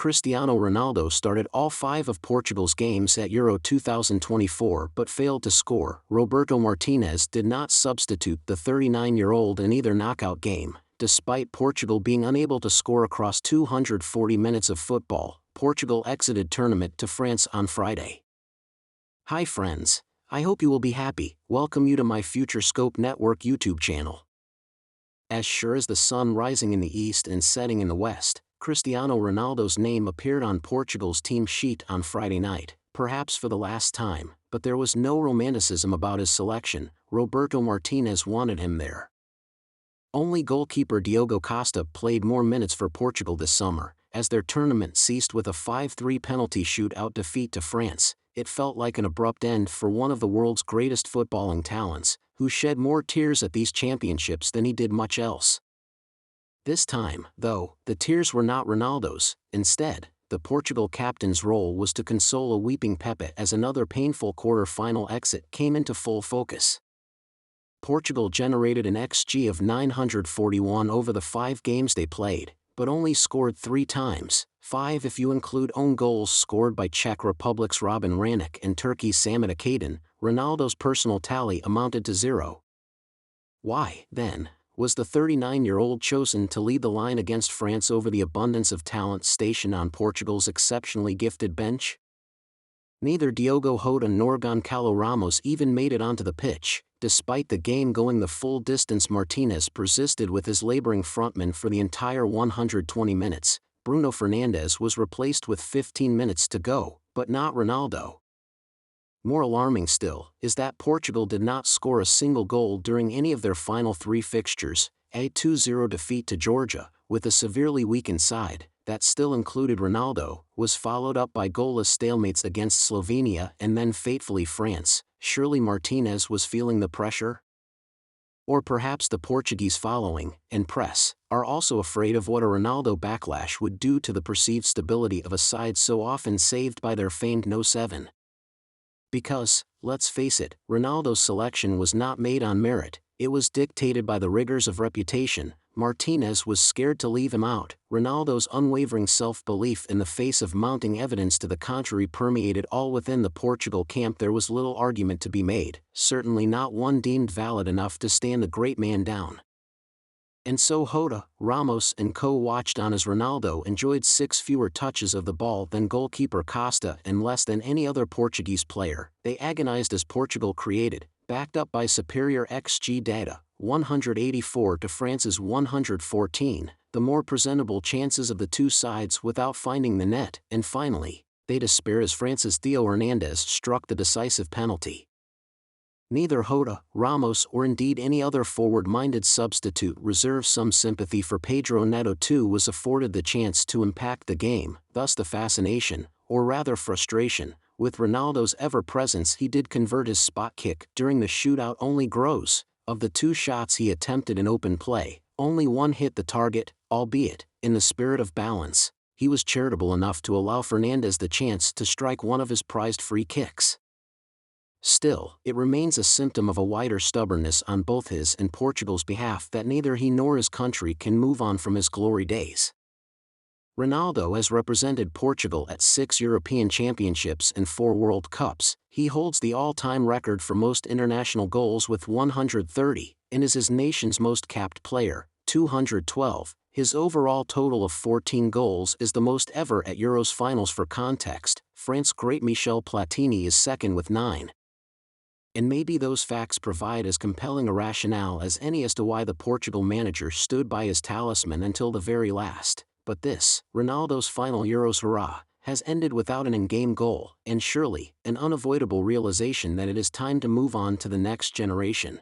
Cristiano Ronaldo started all 5 of Portugal's games at Euro 2024 but failed to score. Roberto Martinez did not substitute the 39-year-old in either knockout game. Despite Portugal being unable to score across 240 minutes of football, Portugal exited tournament to France on Friday. Hi friends, I hope you will be happy. Welcome you to my Future Scope Network YouTube channel. As sure as the sun rising in the east and setting in the west, Cristiano Ronaldo's name appeared on Portugal's team sheet on Friday night, perhaps for the last time, but there was no romanticism about his selection. Roberto Martinez wanted him there. Only goalkeeper Diogo Costa played more minutes for Portugal this summer, as their tournament ceased with a 5-3 penalty shootout defeat to France. It felt like an abrupt end for one of the world's greatest footballing talents, who shed more tears at these championships than he did much else. This time, though, the tears were not Ronaldo's. Instead, the Portugal captain's role was to console a weeping Pepe as another painful quarter-final exit came into full focus. Portugal generated an XG of 941 over the 5 games they played, but only scored 3 times, 5 if you include own goals scored by Czech Republic's Robin Ranić and Turkey's Samet Akaydın. Ronaldo's personal tally amounted to 0. Why, then, was the 39-year-old chosen to lead the line against France over the abundance of talent stationed on Portugal's exceptionally gifted bench? Neither Diogo Jota nor Goncalo Ramos even made it onto the pitch. Despite the game going the full distance, Martinez persisted with his laboring frontman for the entire 120 minutes. Bruno Fernandes was replaced with 15 minutes to go, but not Ronaldo. More alarming still is that Portugal did not score a single goal during any of their final 3 fixtures. A 2-0 defeat to Georgia, with a severely weakened side that still included Ronaldo, was followed up by goalless stalemates against Slovenia and then fatefully France. Surely Martinez was feeling the pressure? Or perhaps the Portuguese following and press are also afraid of what a Ronaldo backlash would do to the perceived stability of a side so often saved by their famed No. 7. Because, let's face it, Ronaldo's selection was not made on merit, it was dictated by the rigors of reputation. Martinez was scared to leave him out. Ronaldo's unwavering self-belief in the face of mounting evidence to the contrary permeated all within the Portugal camp. There was little argument to be made, certainly not one deemed valid enough to stand the great man down. And so Jota, Ramos and co watched on as Ronaldo enjoyed 6 fewer touches of the ball than goalkeeper Costa and less than any other Portuguese player. They agonized as Portugal created, backed up by superior XG data, 184 to France's 114, the more presentable chances of the two sides without finding the net, and finally, they despair as France's Theo Hernandez struck the decisive penalty. Neither Jota, Ramos or indeed any other forward-minded substitute reserves some sympathy for Pedro Neto too was afforded the chance to impact the game, thus the fascination, or rather frustration, with Ronaldo's ever-presence. He did convert his spot kick during the shootout only grows. Of the 2 shots he attempted in open play, only one hit the target, albeit, in the spirit of balance, he was charitable enough to allow Fernandes the chance to strike one of his prized free kicks. Still, it remains a symptom of a wider stubbornness on both his and Portugal's behalf that neither he nor his country can move on from his glory days. Ronaldo has represented Portugal at 6 European Championships and 4 World Cups. He holds the all-time record for most international goals with 130, and is his nation's most capped player, 212. His overall total of 14 goals is the most ever at Euros finals. For context, France's great Michel Platini is second with 9. And maybe those facts provide as compelling a rationale as any as to why the Portugal manager stood by his talisman until the very last. But this, Ronaldo's final Euros hurrah, has ended without an in-game goal, and surely, an unavoidable realization that it is time to move on to the next generation.